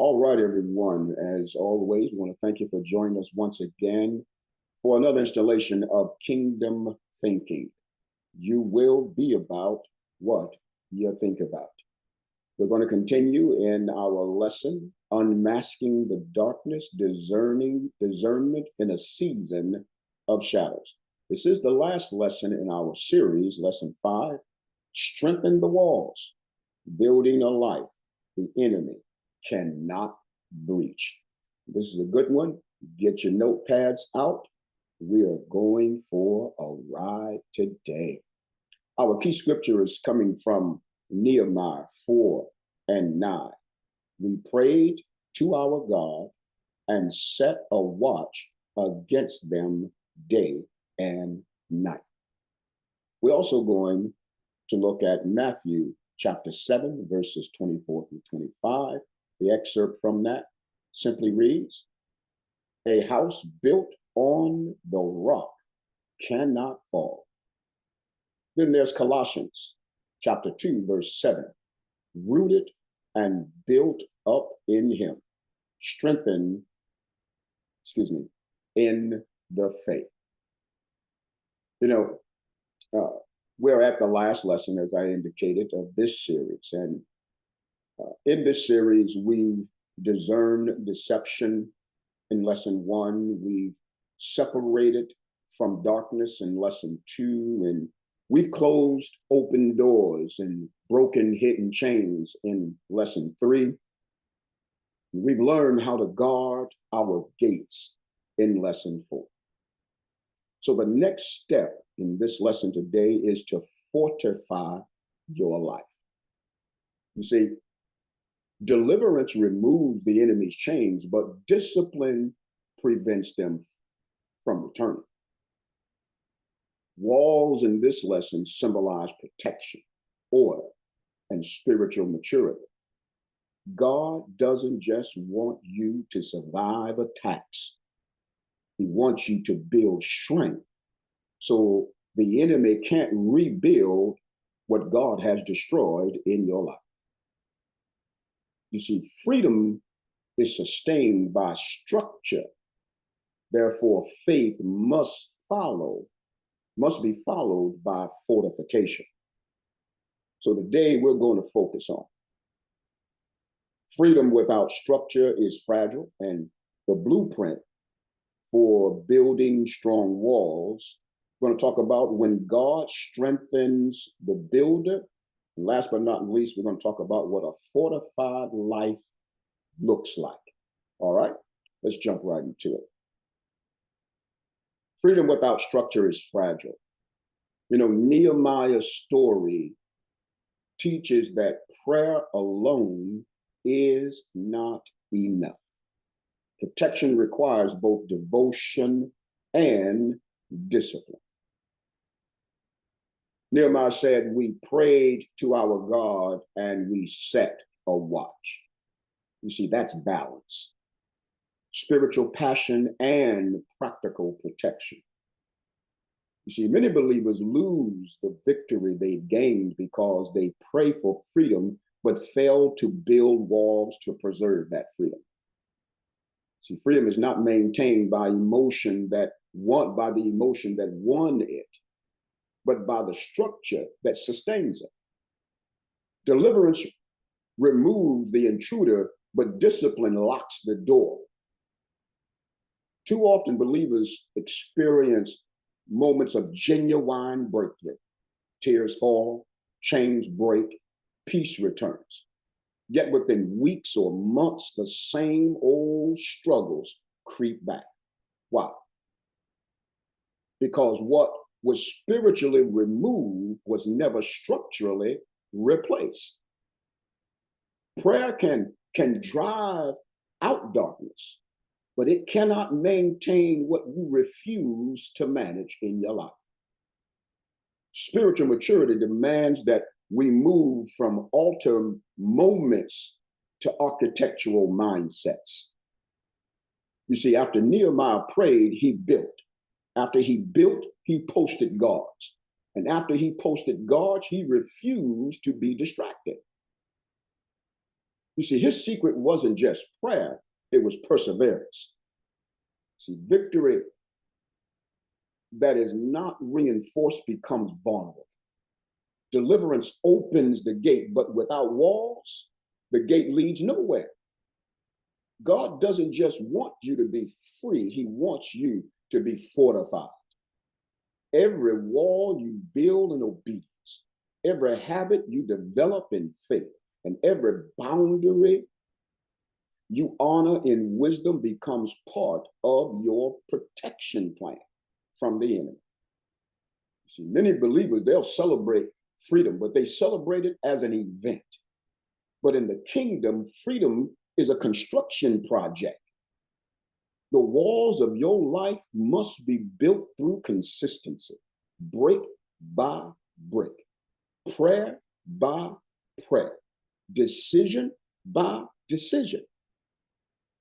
All right, everyone. As always, we want to thank you for joining us once again for another installation of Kingdom Thinking. You will be about what you think about. We're going to continue in our lesson, Unmasking the Darkness, Discernment in a Season of Shadows. This is the last lesson in our series, Lesson 5, Strengthen the Walls, Building a Life the Enemy Cannot Breach. This is a good one. Get your notepads out. We are going for a ride today. Our key scripture is coming from Nehemiah 4 and 9. We prayed to our God and set a watch against them day and night. We're also going to look at Matthew chapter 7, verses 24 through 25. The excerpt from that simply reads, "A house built on the rock cannot fall." Then there's Colossians chapter 2, verse 7, "Rooted and built up in him, strengthened, in the faith." You know, we're at the last lesson, as I indicated, of this series. And in this series, we've discerned deception in lesson 1. We've separated from darkness in lesson 2. And we've closed open doors and broken hidden chains in lesson 3. We've learned how to guard our gates in lesson 4. So the next step in this lesson today is to fortify your life. You see, deliverance removes the enemy's chains, but discipline prevents them from returning. Walls in this lesson symbolize protection, order, and spiritual maturity. God doesn't just want you to survive attacks. He wants you to build strength so the enemy can't rebuild what God has destroyed in your life. You see, freedom is sustained by structure. Therefore, faith must be followed by fortification. So today we're going to focus on freedom without structure is fragile, and the blueprint for building strong walls. We're going to talk about when God strengthens the builder. And last but not least, we're going to talk about what a fortified life looks like. All right, let's jump right into it. Freedom without structure is fragile. You know, Nehemiah's story teaches that prayer alone is not enough. Protection requires both devotion and discipline. Nehemiah said, "We prayed to our God and we set a watch." You see, that's balance. Spiritual passion and practical protection. You see, many believers lose the victory they've gained because they pray for freedom, but fail to build walls to preserve that freedom. See, freedom is not maintained by the emotion that won it, but by the structure that sustains it. Deliverance removes the intruder, but discipline locks the door. Too often, believers experience moments of genuine breakthrough. Tears fall, chains break, peace returns. Yet within weeks or months, the same old struggles creep back. Why? Because what was spiritually removed was never structurally replaced. Prayer can drive out darkness, but it cannot maintain what you refuse to manage in your life. Spiritual maturity demands that we move from altar moments to architectural mindsets. You see, after Nehemiah prayed, he built. After he built, he posted guards. And after he posted guards, he refused to be distracted. You see, his secret wasn't just prayer, it was perseverance. See, victory that is not reinforced becomes vulnerable. Deliverance opens the gate, but without walls, the gate leads nowhere. God doesn't just want you to be free, he wants you to be fortified. Every wall you build in obedience, every habit you develop in faith, and every boundary you honor in wisdom becomes part of your protection plan from the enemy. See, many believers, they'll celebrate freedom, but they celebrate it as an event. But in the kingdom, freedom is a construction project. The walls of your life must be built through consistency, brick by brick, prayer by prayer, decision by decision.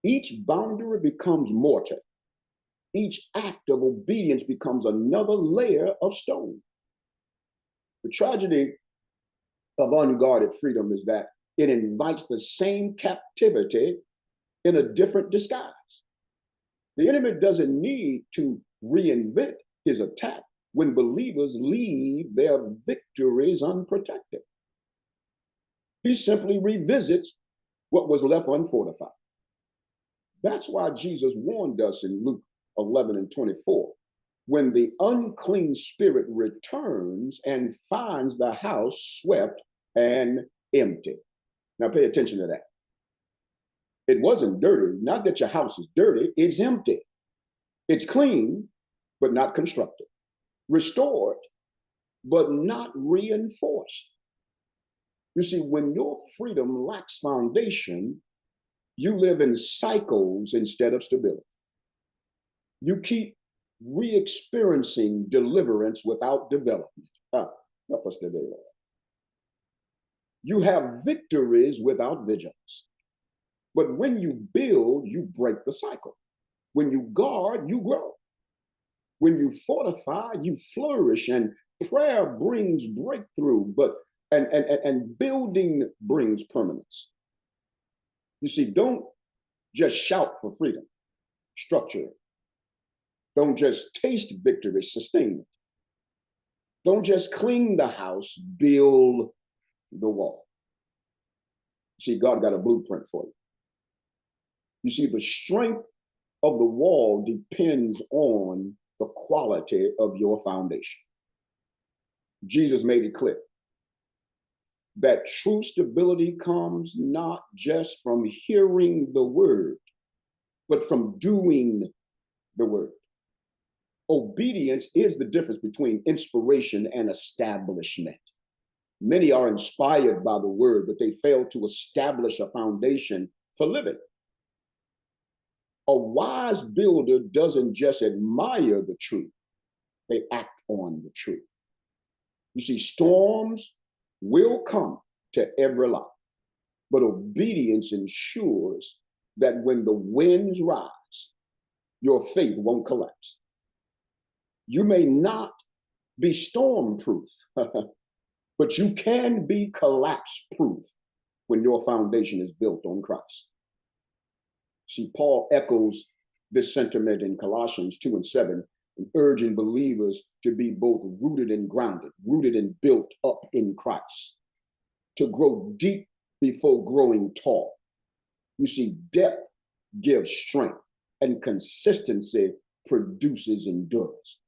Each boundary becomes mortar. Each act of obedience becomes another layer of stone. The tragedy of unguarded freedom is that it invites the same captivity in a different disguise. The enemy doesn't need to reinvent his attack when believers leave their victories unprotected. He simply revisits what was left unfortified. That's why Jesus warned us in Luke 11:24. When the unclean spirit returns and finds the house swept and empty. Now pay attention to that. It wasn't dirty. Not that your house is dirty, it's empty. It's clean, but not constructed. Restored, but not reinforced. You see, when your freedom lacks foundation, you live in cycles instead of stability. You keep re-experiencing deliverance without development. Help us today, Lord. You have victories without vigilance. But when you build, you break the cycle. When you guard, you grow. When you fortify, you flourish, and prayer brings breakthrough, and building brings permanence. You see, don't just shout for freedom, structure it. Don't just taste victory, sustain it. Don't just clean the house, build the wall. See, God got a blueprint for you. You see, the strength of the wall depends on the quality of your foundation. Jesus made it clear that true stability comes not just from hearing the word, but from doing the word. Obedience is the difference between inspiration and establishment. Many are inspired by the word, but they fail to establish a foundation for living. A wise builder doesn't just admire the truth, they act on the truth. You see, storms will come to every life, but obedience ensures that when the winds rise, your faith won't collapse. You may not be storm-proof, but you can be collapse-proof when your foundation is built on Christ. See, Paul echoes this sentiment in Colossians 2:7, urging believers to be both rooted and grounded, rooted and built up in Christ, to grow deep before growing tall. You see, depth gives strength, and consistency produces endurance.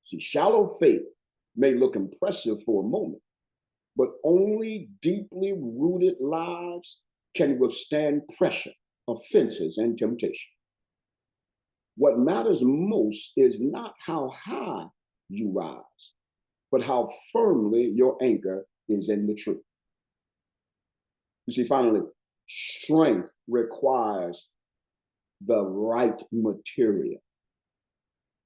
See, shallow faith may look impressive for a moment, but only deeply rooted lives can withstand pressure, offenses, and temptation. What matters most is not how high you rise, but how firmly your anchor is in the truth. You see, finally, strength requires the right material.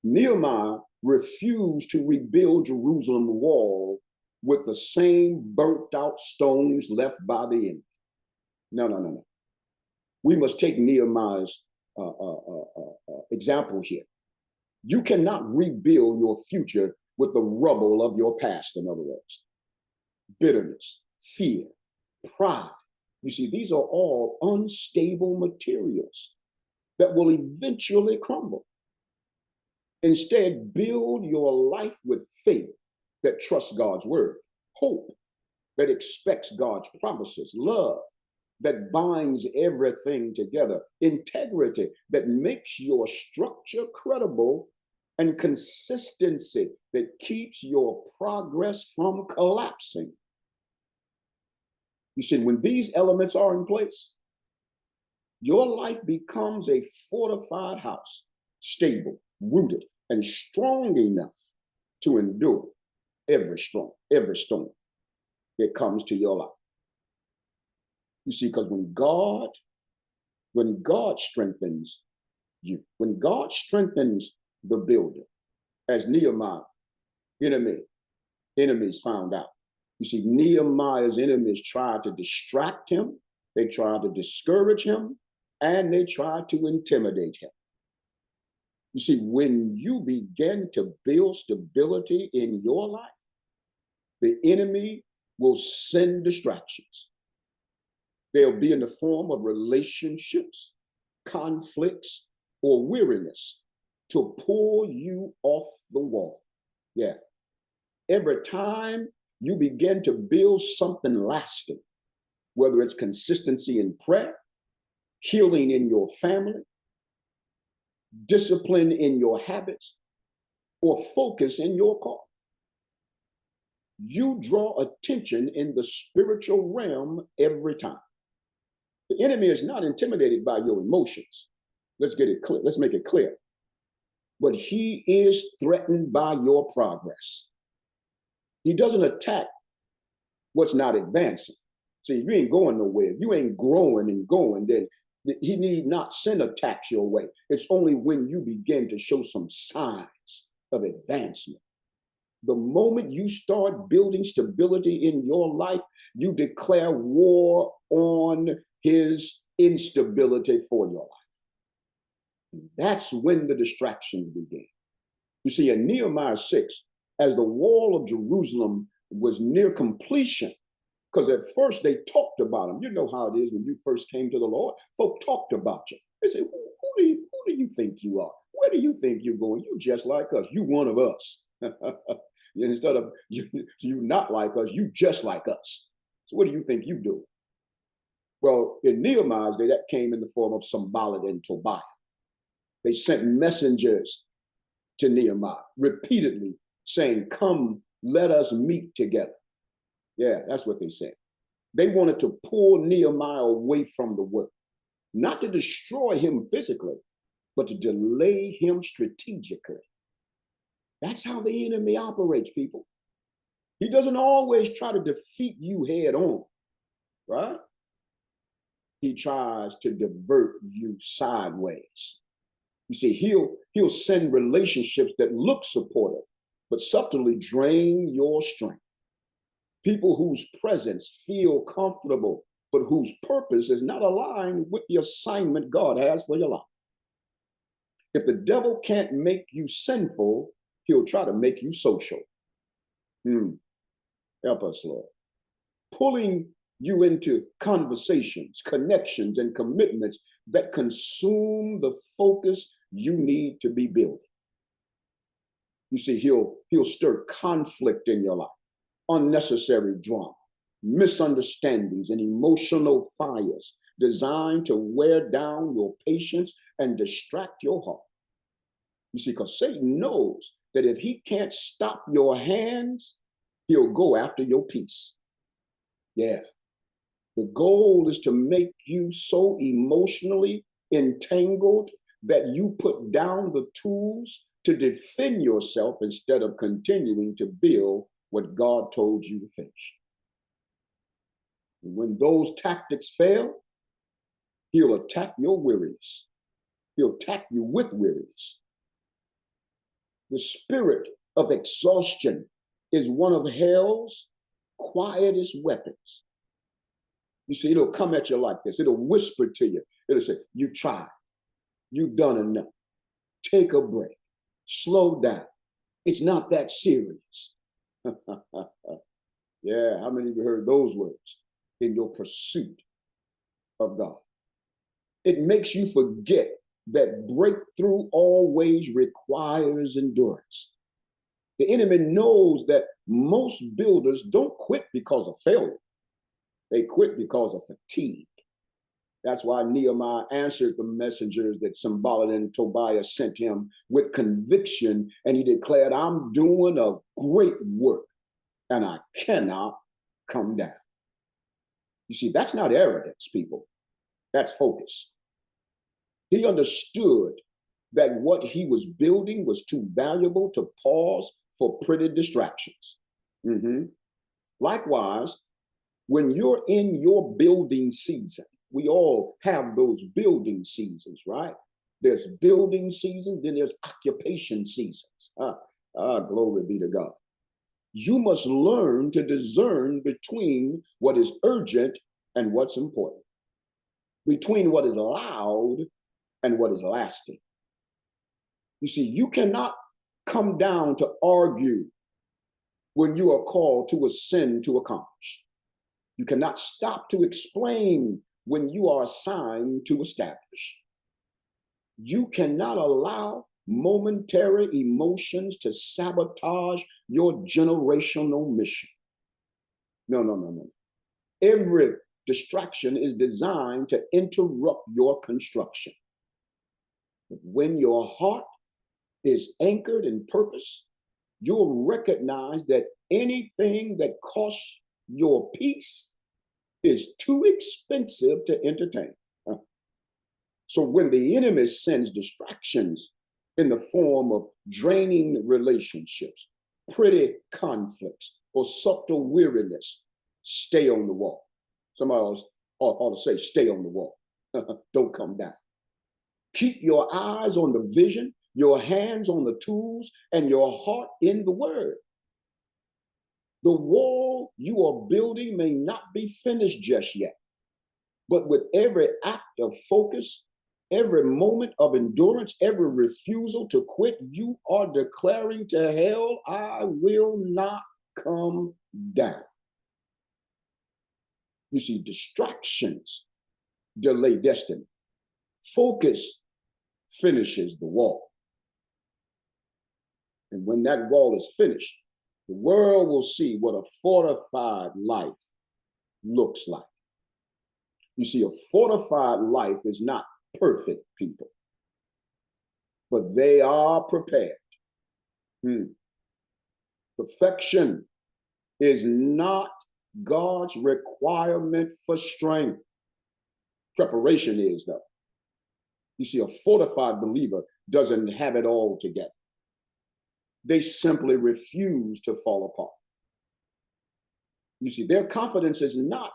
Nehemiah refused to rebuild Jerusalem's wall with the same burnt out stones left by the enemy. No. We must take Nehemiah's example here. You cannot rebuild your future with the rubble of your past, in other words. Bitterness, fear, pride, You see, these are all unstable materials that will eventually crumble. Instead, build your life with faith that trusts God's word, hope that expects God's promises, love that binds everything together, integrity that makes your structure credible, and consistency that keeps your progress from collapsing. You see, when these elements are in place, your life becomes a fortified house, stable, rooted, and strong enough to endure every storm that comes to your life. You see, because when God strengthens you, when God strengthens the builder, as Nehemiah enemies found out. You see, Nehemiah's enemies tried to distract him, they tried to discourage him, and they tried to intimidate him. You see, when you begin to build stability in your life, the enemy will send distractions. They'll be in the form of relationships, conflicts, or weariness to pull you off the wall. Yeah. Every time you begin to build something lasting, whether it's consistency in prayer, healing in your family, discipline in your habits, or focus in your call, you draw attention in the spiritual realm every time. The enemy is not intimidated by your emotions. Let's get it clear. Let's make it clear. But he is threatened by your progress. He doesn't attack what's not advancing. See, you ain't going nowhere. You ain't growing and going, then he need not send attacks your way. It's only when you begin to show some signs of advancement. The moment you start building stability in your life, you declare war on his instability for your life. That's when the distractions begin. You see, in Nehemiah 6, as the wall of Jerusalem was near completion, because at first they talked about him. You know how it is when you first came to the Lord. Folk talked about you. They said, who do you think you are? Where do you think you're going? You just like us. You one of us. Instead of you not like us, you just like us. So what do you think you do? Well, in Nehemiah's day, that came in the form of Sanballat and Tobiah. They sent messengers to Nehemiah repeatedly saying, come, let us meet together. Yeah, that's what they said. They wanted to pull Nehemiah away from the work, not to destroy him physically, but to delay him strategically. That's how the enemy operates, people. He doesn't always try to defeat you head on, right? He tries to divert you sideways. You see, he'll send relationships that look supportive, but subtly drain your strength. People whose presence feel comfortable, but whose purpose is not aligned with the assignment God has for your life. If the devil can't make you sinful, he'll try to make you social. Help us, Lord. Pulling you into conversations, connections, and commitments that consume the focus you need to be building. You see, he'll stir conflict in your life, unnecessary drama, misunderstandings, and emotional fires designed to wear down your patience and distract your heart. You see, because Satan knows that if he can't stop your hands, he'll go after your peace. Yeah. The goal is to make you so emotionally entangled that you put down the tools to defend yourself instead of continuing to build what God told you to finish. And when those tactics fail, he'll attack your weariness. He'll attack you with weariness. The spirit of exhaustion is one of hell's quietest weapons. You see, it'll come at you like this. It'll whisper to you. It'll say, you've tried. You've done enough. Take a break. Slow down. It's not that serious. Yeah, how many of you heard those words in your pursuit of God. It makes you forget that breakthrough always requires endurance. The enemy knows that most builders don't quit because of failure. They quit because of fatigue. That's why Nehemiah answered the messengers that Sanballat and Tobiah sent him with conviction, and he declared, I'm doing a great work, and I cannot come down. You see, that's not arrogance, people. That's focus. He understood that what he was building was too valuable to pause for pretty distractions. Likewise, when you're in your building season, we all have those building seasons, right? There's building seasons, then there's occupation seasons. Glory be to God. You must learn to discern between what is urgent and what's important, between what is loud and what is lasting. You see, you cannot come down to argue when you are called to ascend to accomplish. You cannot stop to explain when you are assigned to establish. You cannot allow momentary emotions to sabotage your generational mission. No. Every distraction is designed to interrupt your construction. But when your heart is anchored in purpose, you'll recognize that anything that costs your peace is too expensive to entertain. So when the enemy sends distractions in the form of draining relationships, pretty conflicts, or subtle weariness, stay on the wall. Somebody else ought to say, stay on the wall. Don't come down. Keep your eyes on the vision, your hands on the tools, and your heart in the word. The wall you are building may not be finished just yet, but with every act of focus, every moment of endurance, every refusal to quit, you are declaring to hell, I will not come down. You see, distractions delay destiny. Focus finishes the wall. And when that wall is finished, the world will see what a fortified life looks like. You see, a fortified life is not perfect, people, but they are prepared. Perfection is not God's requirement for strength. Preparation is, though. You see, a fortified believer doesn't have it all together. They simply refuse to fall apart. You see, their confidence is not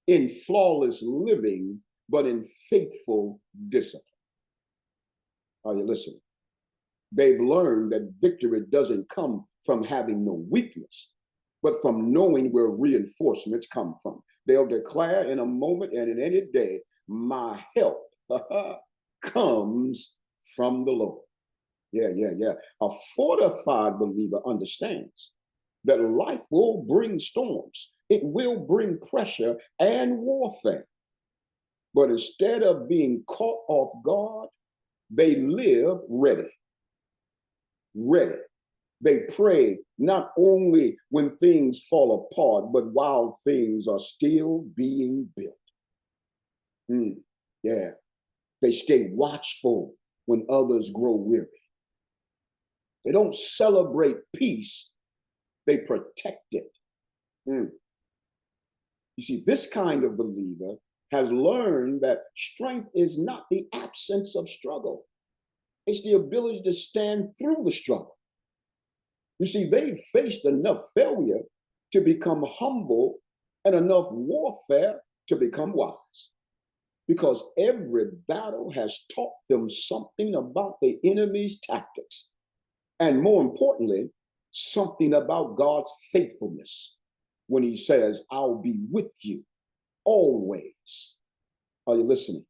in flawless living, but in faithful discipline. Are you listening? They've learned that victory doesn't come from having no weakness, but from knowing where reinforcements come from. They'll declare in a moment and in any day, my help comes from the Lord. Yeah. A fortified believer understands that life will bring storms. It will bring pressure and warfare. But instead of being caught off guard, they live ready. They pray not only when things fall apart, but while things are still being built. Yeah. They stay watchful when others grow weary. They don't celebrate peace, they protect it. You see, this kind of believer has learned that strength is not the absence of struggle. It's the ability to stand through the struggle. You see, they've faced enough failure to become humble and enough warfare to become wise. Because every battle has taught them something about the enemy's tactics. And more importantly, something about God's faithfulness when he says, I'll be with you always. Are you listening?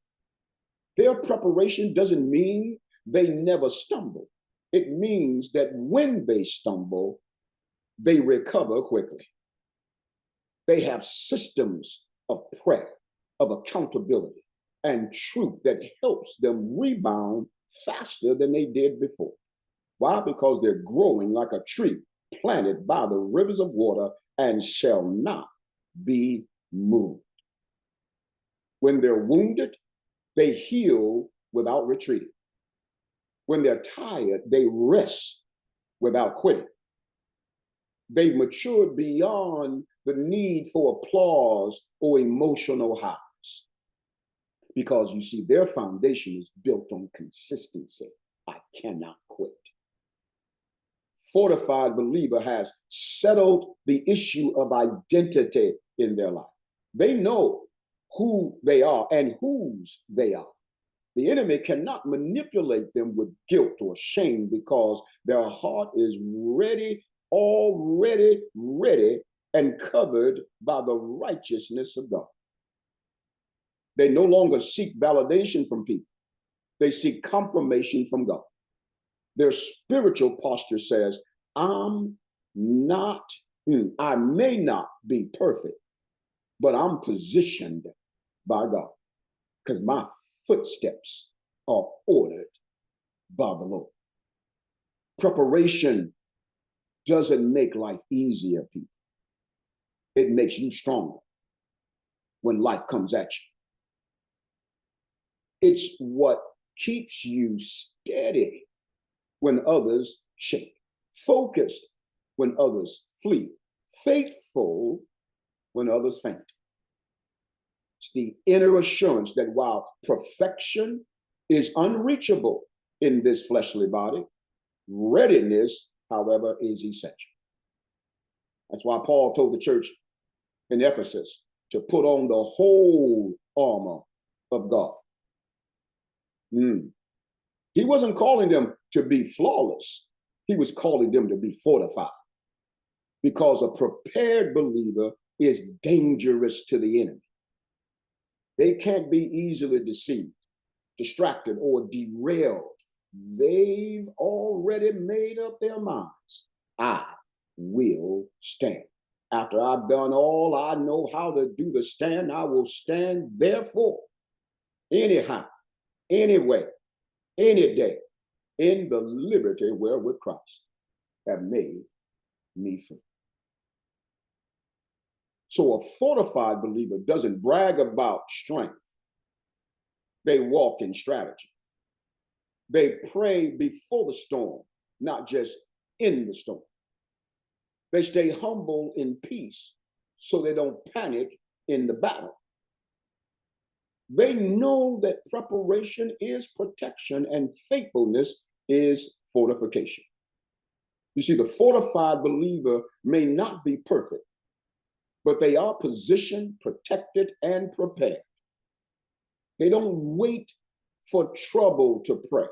Their preparation doesn't mean they never stumble. It means that when they stumble, they recover quickly. They have systems of prayer, of accountability, and truth that helps them rebound faster than they did before. Why? Because they're growing like a tree planted by the rivers of water and shall not be moved. When they're wounded, they heal without retreating. When they're tired, they rest without quitting. They've matured beyond the need for applause or emotional highs. Because you see, their foundation is built on consistency. I cannot quit. Fortified believer has settled the issue of identity in their life. They know who they are and whose they are. The enemy cannot manipulate them with guilt or shame because their heart is already ready and covered by the righteousness of God. They no longer seek validation from people. They seek confirmation from God. Their spiritual posture says, I may not be perfect, but I'm positioned by God because my footsteps are ordered by the Lord. Preparation doesn't make life easier, people. It makes you stronger when life comes at you. It's what keeps you steady when others shake, focused when others flee, faithful when others faint. It's the inner assurance that while perfection is unreachable in this fleshly body, readiness, however, is essential. That's why Paul told the church in Ephesus to put on the whole armor of God. He wasn't calling them to be flawless. He was calling them to be fortified, because a prepared believer is dangerous to the enemy. They can't be easily deceived, distracted, or derailed. They've already made up their minds. I will stand. After I've done all I know how to do to stand, I will stand. Therefore, anyhow, anyway, any day, in the liberty wherewith Christ have made me free. So a fortified believer doesn't brag about strength. They walk in strategy. They pray before the storm, not just in the storm. They stay humble in peace so they don't panic in the battle. They know that preparation is protection and faithfulness is fortification. You see, the fortified believer may not be perfect, but they are positioned, protected, and prepared. They don't wait for trouble to pray.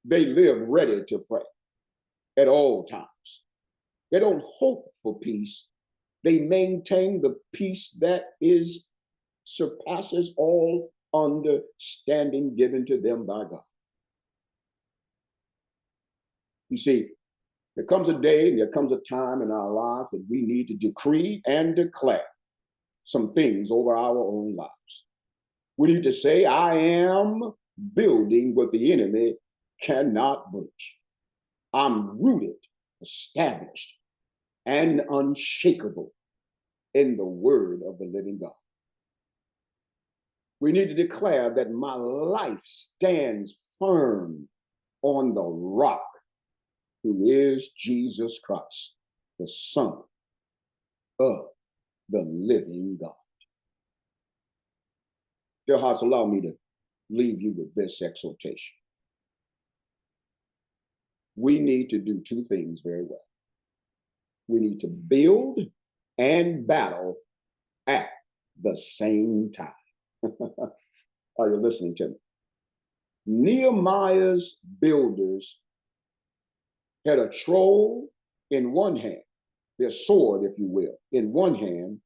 They live ready to pray at all times. They don't hope for peace. They maintain the peace that surpasses all understanding given to them by God. You see, there comes a day and there comes a time in our lives that we need to decree and declare some things over our own lives. We need to say, I am building what the enemy cannot breach. I'm rooted, established, and unshakable in the word of the living God. We need to declare that my life stands firm on the rock, who is Jesus Christ, the Son of the living God. Dear hearts, allow me to leave you with this exhortation. We need to do two things very well. We need to build and battle at the same time. Are you listening to me? Nehemiah's builders had a trowel in one hand, their sword, if you will, in one hand,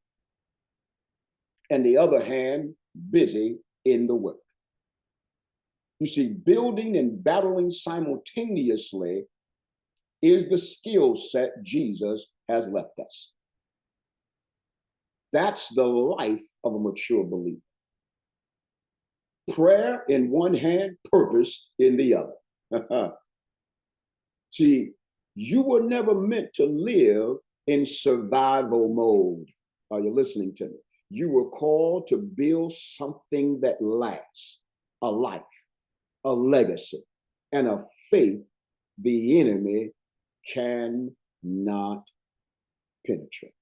and the other hand busy in the work. You see, building and battling simultaneously is the skill set Jesus has left us. That's the life of a mature believer. Prayer in one hand, purpose in the other. See, you were never meant to live in survival mode. Are you listening to me? You were called to build something that lasts, a life, a legacy, and a faith the enemy cannot penetrate.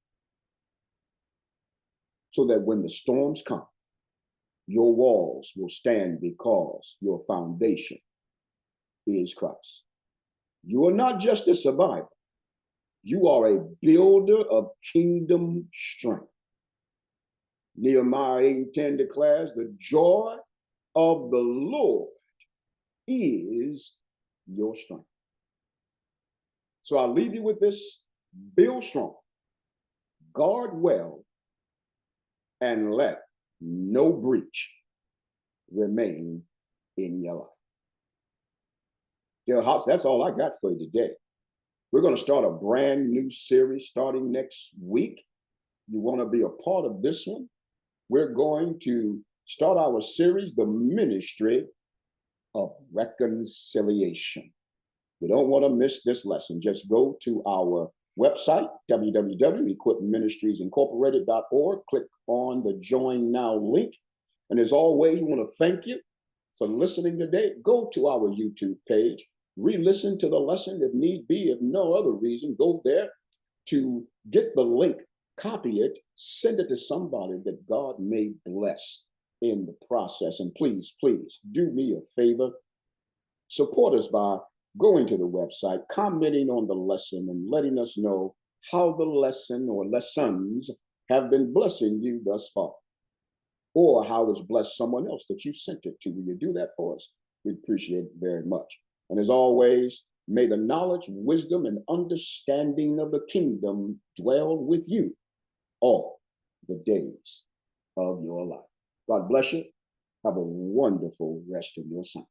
So that when the storms come, your walls will stand because your foundation is Christ. You are not just a survivor, you are a builder of kingdom strength. Nehemiah 8:10 declares, the joy of the Lord is your strength. So I'll leave you with this: build strong, guard well, and let no breach remain in your life. Dear House, that's all I got for you today. We're going to start a brand new series starting next week. You want to be a part of this one? We're going to start our series, The Ministry of Reconciliation. You don't want to miss this lesson. Just go to our website, www.equipmentministriesincorporated.org. Click on the Join Now link. And as always, we want to thank you for listening today. Go to our YouTube page, re-listen to the lesson if need be. If no other reason, go there to get the link, copy it, send it to somebody that God may bless in the process. And please, please do me a favor. Support us by going to the website, commenting on the lesson, and letting us know how the lesson or lessons have been blessing you thus far, or how it's blessed someone else that you sent it to. Will you do that for us? We'd appreciate it very much. And as always, may the knowledge, wisdom, and understanding of the kingdom dwell with you all the days of your life. God bless you. Have a wonderful rest of your Sunday.